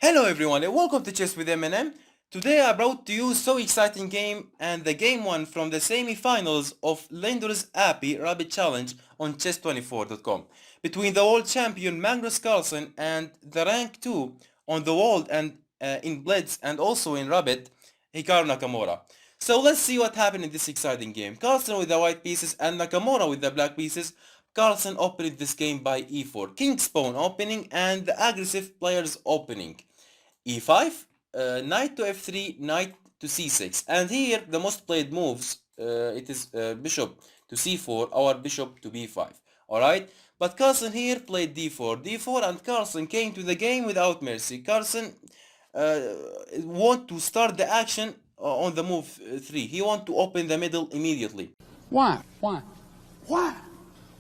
Hello everyone and welcome to Chess with M&M. Today I brought to you so exciting game and the game 1 from the semi-finals of Lindores Abbey Rabid challenge on chess24.com between the world champion Magnus Carlsen and the rank 2 on the world and in blitz and also in Rabid Hikaru Nakamura. So let's see what happened in this exciting game. Carlsen with the white pieces and Nakamura with the black pieces. Carlsen opened this game by e4, king's pawn opening and the aggressive players opening. e5, knight to f3, knight to c6, and here the most played moves, it is bishop to c4 or bishop to b5, alright? But Carlsen here played d4, and Carlsen came to the game without mercy. Carlsen want to start the action on the move 3. He want to open the middle immediately. Why?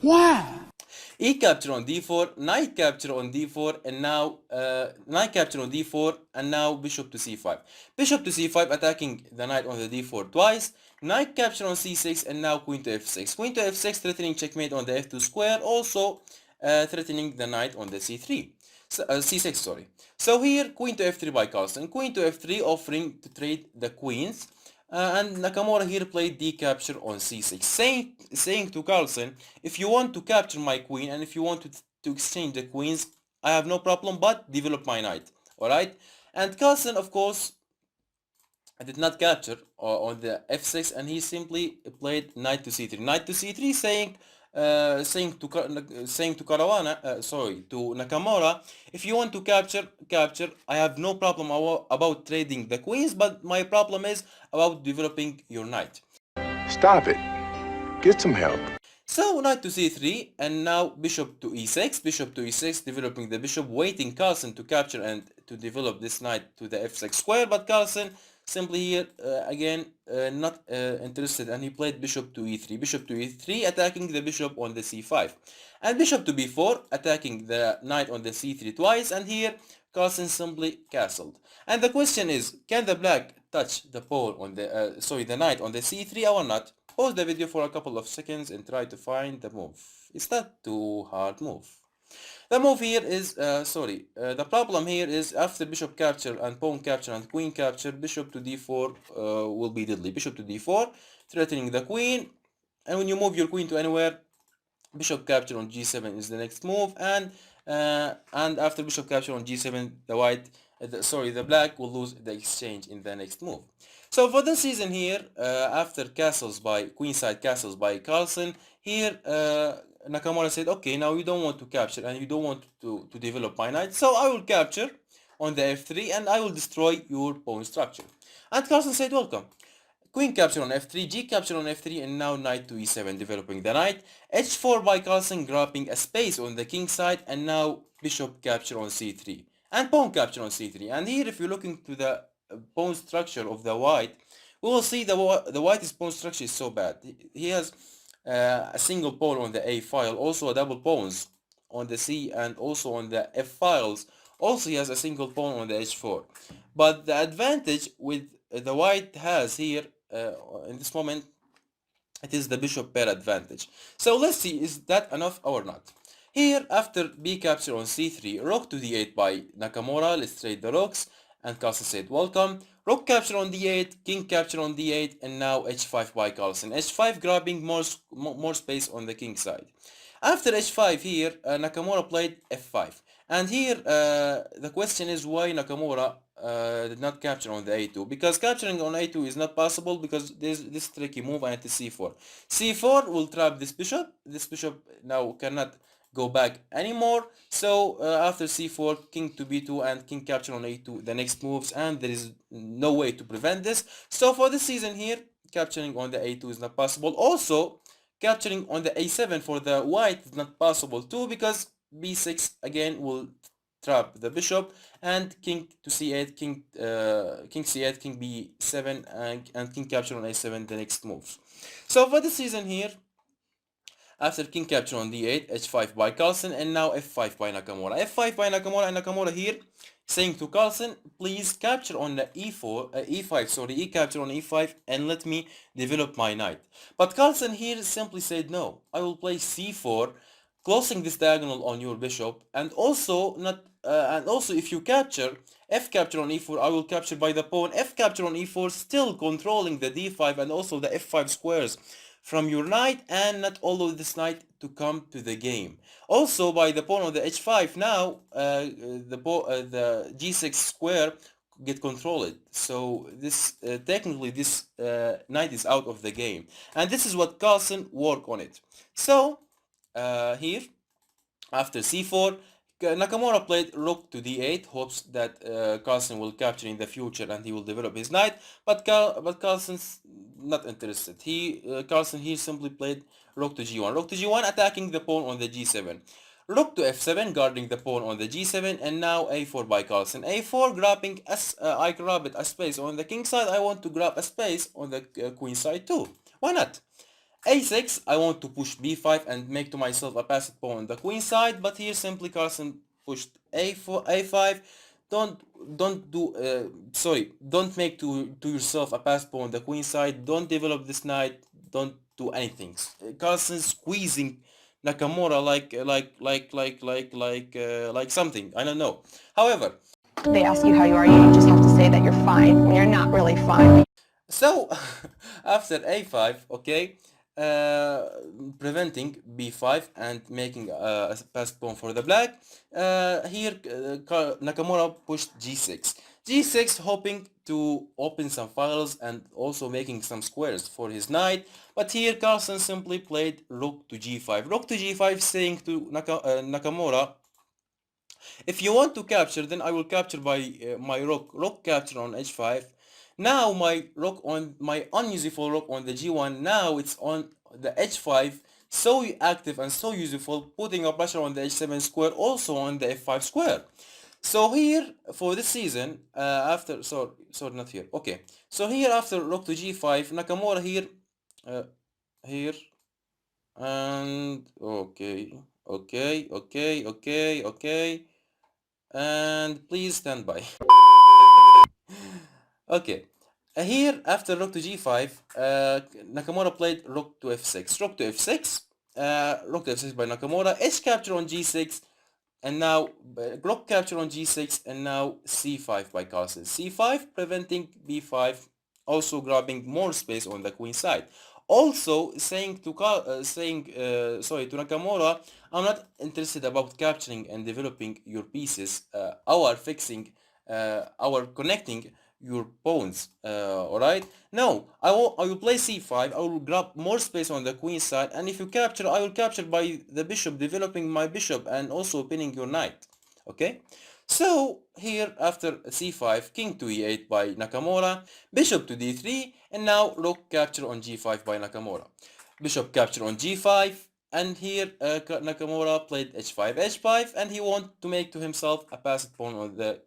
Why? E capture on d4, knight capture on d4, and now knight capture on d4, and now bishop to c5. Bishop to c5 attacking the knight on the d4 twice, knight capture on c6, and now queen to f6. Queen to f6 threatening checkmate on the f2 square, also threatening the knight on the c3. c6, sorry. So here queen to f3 by Carlsen, queen to f3 offering to trade the queens. And Nakamura here played d capture on c6, saying to Carlsen, if you want to capture my queen and if you want to exchange the queens, I have no problem, but develop my knight, alright? And Carlsen, of course, did not capture on the f6, and he simply played knight to c3. Knight to c3, saying to Nakamura, if you want to capture, I have no problem about trading the queens, but my problem is about developing your knight. Stop it. Get some help. So knight to c3, and now bishop to e6, developing the bishop, waiting Carlsen to capture and to develop this knight to the f6 square, but Carlsen simply here again not interested, and he played bishop to e3, attacking the bishop on the c5, and bishop to b4, attacking the knight on the c3 twice, and here Carlsen simply castled. And the question is, can the black touch the pawn on the the knight on the c3 or not? Pause the video for a couple of seconds and try to find the move. It's not too hard move. The move here is, the problem here is after bishop capture and pawn capture and queen capture, bishop to d4 will be deadly. Bishop to d4, threatening the queen, and when you move your queen to anywhere, bishop capture on g7 is the next move, and after bishop capture on g7, the black will lose the exchange in the next move. So for this season here, after queenside castles by Carlsen, here Nakamura said, okay, now you don't want to capture and you don't want to develop my knight, so I will capture on the f3 and I will destroy your pawn structure. And Carlsen said, welcome. Queen capture on f3, g capture on f3, and now knight to e7, developing the knight. h4 by Carlsen, grabbing a space on the king side, and now bishop capture on c3 and pawn capture on c3. And here, if you're looking to the pawn structure of the white, we will see the white's pawn structure is so bad. He has a single pawn on the a file, also a double pawns on the c, and also on the f files. Also, he has a single pawn on the h4. But the advantage with the white has here in this moment, it is the bishop pair advantage. So let's see, is that enough or not? Here, after b capture on c3, rook to d8 by Nakamura, let's trade the rooks, and Carlsen said welcome. Rook capture on d8, king capture on d8, and now h5 by Carlsen. h5 grabbing more space on the king side. After h5 here, Nakamura played f5. And here, the question is why Nakamura did not capture on the a2, because capturing on a2 is not possible because there's this tricky move, and it is c4. c4 will trap this bishop. This bishop now cannot go back anymore. So after c4, king to b2 and king capture on a2, the next moves, and there is no way to prevent this. So for this season here, capturing on the a2 is not possible. Also, capturing on the a7 for the white is not possible too, because b6 again will trap the bishop, and king to c8, king c8, king b7, and king capture on a7 the next moves. So for this season here, after king capture on d8, h5 by Carlsen, and now f5 by Nakamura. f5 by Nakamura, and Nakamura here saying to Carlsen, please capture on the e capture on e5, and let me develop my knight. But Carlsen here simply said, no, I will play c4, closing this diagonal on your bishop, and also if you capture F capture on e4, I will capture by the pawn. F capture on e4, still controlling the d5 and also the f5 squares from your knight, and not allow this knight to come to the game. Also by the pawn on the h5, now the g6 square get controlled. So this technically this knight is out of the game, and this is what Carlsen work on it. So here after c4, Nakamura played rook to d8, hopes that Carlsen will capture in the future and he will develop his knight, but Carlsen's not interested. Carlsen here simply played rook to g1. Rook to g1, attacking the pawn on the g7. Rook to f7, guarding the pawn on the g7, and now a4 by Carlsen. a4, grabbing as I grab it a space on the king side, I want to grab a space on the queen side too. Why not? a6, I want to push b5 and make to myself a passive pawn on the queen side, but here simply Carlsen pushed a4, a5. Don't make to yourself a passive pawn on the queen side. Don't develop this knight. Don't do anything. Carlsen squeezing Nakamura like something. I don't know. However, they ask you how you are, you just have to say that you're fine when you're not really fine. so after a5, okay, preventing b5 and making a passed pawn for the black. Here Nakamura pushed g6. g6 hoping to open some files and also making some squares for his knight, but here Carlsen simply played rook to g5. Rook to g5, saying to Nakamura, if you want to capture, then I will capture by my rook capture on h5. Now my unuseful rook on the g1, now it's on the h5, so active and so useful, putting a pressure on the h7 square, also on the f5 square. So here for this season, sorry not here, okay, so here after rook to g5, Nakamura here and okay, and please stand by. Okay, here after rook to g5, Nakamura played rook to f6. Rook to f6, rook to f6 by Nakamura, h capture on g6, and now rook capture on g6, and now c5 by Carlsen. c5 preventing b5, also grabbing more space on the queen side. Also saying to Nakamura, I'm not interested about capturing and developing your pieces, our connecting your pawns, alright? No, I will play c5, I will grab more space on the queen side, and if you capture, I will capture by the bishop, developing my bishop and also pinning your knight, okay? So here after c5, king to e8 by Nakamura, bishop to d3, and now rook capture on g5 by Nakamura. Bishop capture on g5, and here Nakamura played h5, and he want to make to himself a passed pawn on the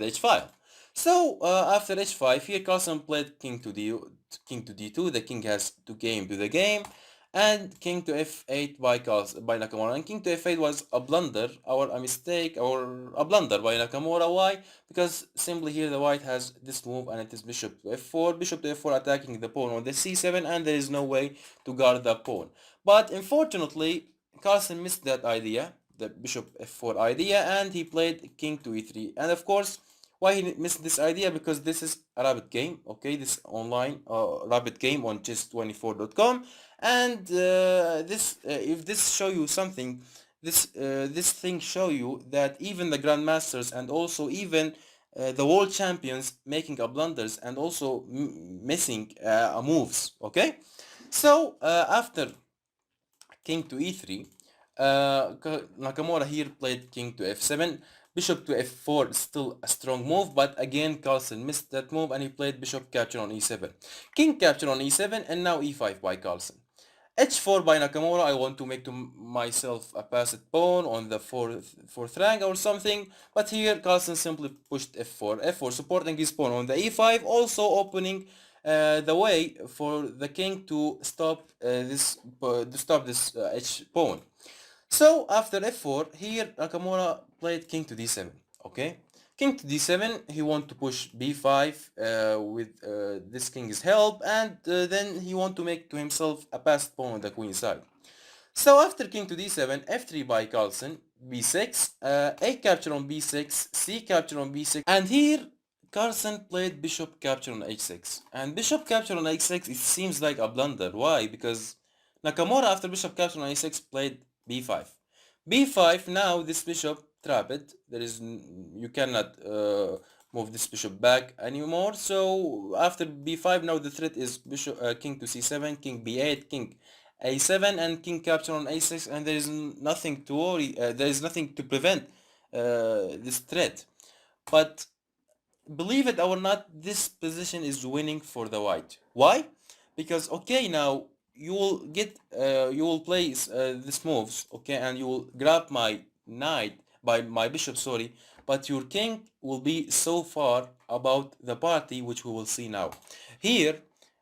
h file. So after h5, here Carlsen played king to d2. The king has to game to the game, and king to f8 by Nakamura. And king to f8 was a blunder, a mistake, or a blunder by Nakamura. Why? Because simply here the white has this move, and it is bishop to f4. Bishop to f4 attacking the pawn on the c7, and there is no way to guard the pawn. But unfortunately, Carlsen missed that idea, the bishop f4 idea, and he played king to e3. And of course, why he missed this idea? Because this is a Rabid game, okay? This online Rabid game on chess24.com, and if this show you something, this thing show you that even the grandmasters and also even the world champions making a blunders and also missing moves, okay? So after king to e3, Nakamura here played king to f7. Bishop to f4 is still a strong move, but again Carlsen missed that move and he played bishop capture on e7. King capture on e7, and now e5 by Carlsen. h4 by Nakamura, I want to make to myself a passed pawn on the fourth rank or something, but here Carlsen simply pushed f4, supporting his pawn on the e5, also opening the way for the king to stop this h pawn. So after f4, here Nakamura played king to d7, okay? King to d7, he want to push b5 with this king's help, and then he want to make to himself a passed pawn on the queen side. So after king to d7, f3 by Carlsen, b6, a capture on b6, c capture on b6, and here Carlsen played bishop capture on h6. And bishop capture on h6, it seems like a blunder. Why? Because Nakamura after bishop capture on a6 played b5. b5, now this bishop trapped. You cannot move this bishop back anymore. So after b5, now the threat is bishop king to c7, king b8, king a7, and king capture on a6, and there is nothing to worry. There is nothing to prevent this threat. But believe it or not, this position is winning for the white. Why? Because okay, now you will play these moves, okay, and you will grab my knight by my bishop, sorry, but your king will be so far about the party, which we will see now. Here,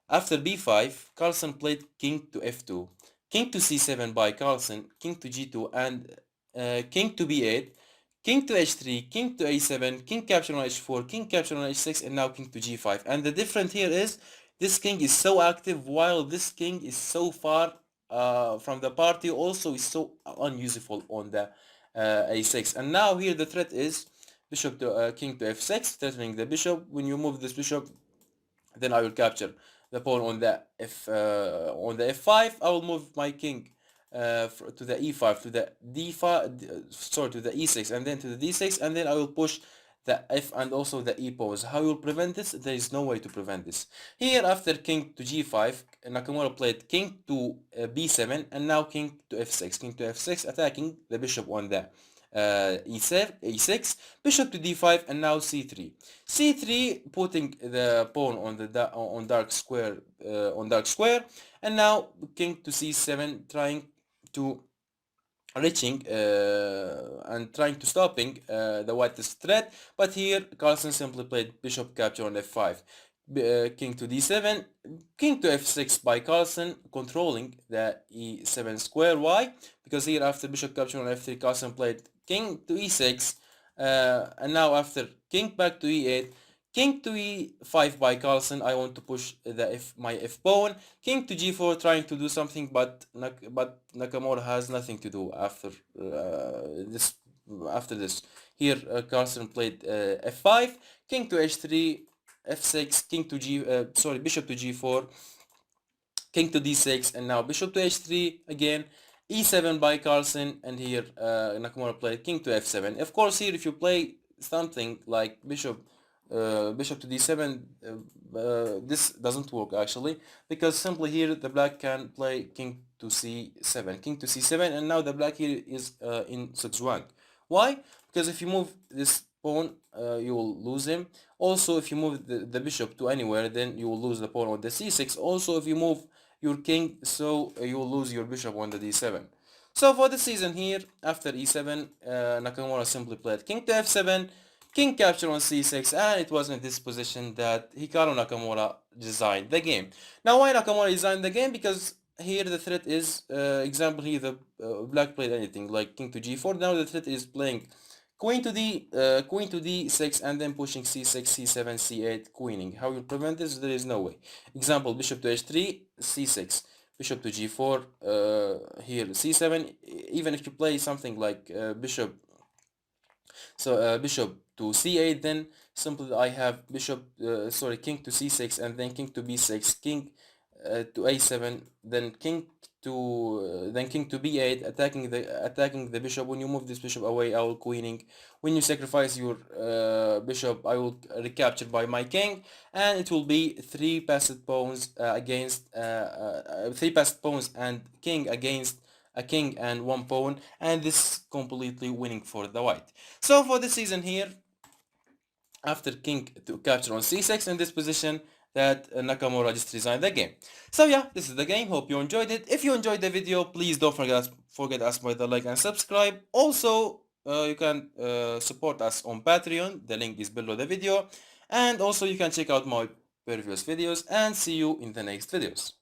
after b5, Carlsen played king to f2, king to c7 by Carlsen, king to g2, and king to b8, king to h3, king to a7, king capture on h4, king capture on h6, and now king to g5. And the difference here is this king is so active while this king is so far from the party, also is so unuseful on the a6. And now here the threat is bishop to king to f6, threatening the bishop. When you move this bishop, then I will capture the pawn on the f5. I will move my king to the e5, to the d5, sorry, to the e6, and then to the d6, and then I will push the f and also the e pawns. How you will prevent this? There is no way to prevent this. Here, after king to g5, Nakamura played king to b7, and now king to f6, king to f6, attacking the bishop on the e6, bishop to d5, and now c3. c3, putting the pawn on dark square, and now king to c7, trying to reaching and trying to stopping the white's threat. But here Carlsen simply played bishop capture on f5, king to d7, king to f6 by Carlsen, controlling the e7 square. Why? Because here after bishop capture on f3, Carlsen played king to e6, and now after king back to e8, king to e5 by Carlsen, I want to push my f pawn, king to g4, trying to do something, but Nakamura has nothing to do after this. After this, here Carlsen played f5, king to h3, f6, king to bishop to g4, king to d6, and now bishop to h3 again, e7 by Carlsen, and here Nakamura played king to f7. Of course, here if you play something like bishop to d7, this doesn't work actually, because simply here the black can play king to c7, and now the black here is in 6 rank. Why? Because if you move this pawn, you will lose him. Also, if you move the bishop to anywhere, then you will lose the pawn on the c6. Also, if you move your king, so you will lose your bishop on the d7. So for the season here, after e7, Nakamura simply played king to f7, king capture on c6, and it was in this position that Hikaru Nakamura designed the game. Now why Nakamura designed the game? Because here the threat is, example here the black played anything like king to g4. Now the threat is playing queen to d6, and then pushing c6, c7, c8, queening. How you prevent this? There is no way. Example, bishop to h3, c6, bishop to g4, here c7. Even if you play something like bishop to c8, then simply I have king to c6, and then king to b6, king to a7, then king to b8, attacking the bishop. When you move this bishop away, I will queening. When you sacrifice your bishop, I will recapture by my king, and it will be 3 passed pawns against 3 passed pawns and king against a king and 1 pawn, and this completely winning for the white. So for this season here, after king to capture on c6 in this position, that Nakamura just resigned the game. So yeah, this is the game. Hope you enjoyed it. If you enjoyed the video, please don't forget us by the like and subscribe. Also, you can support us on Patreon. The link is below the video. And also you can check out my previous videos, and see you in the next videos.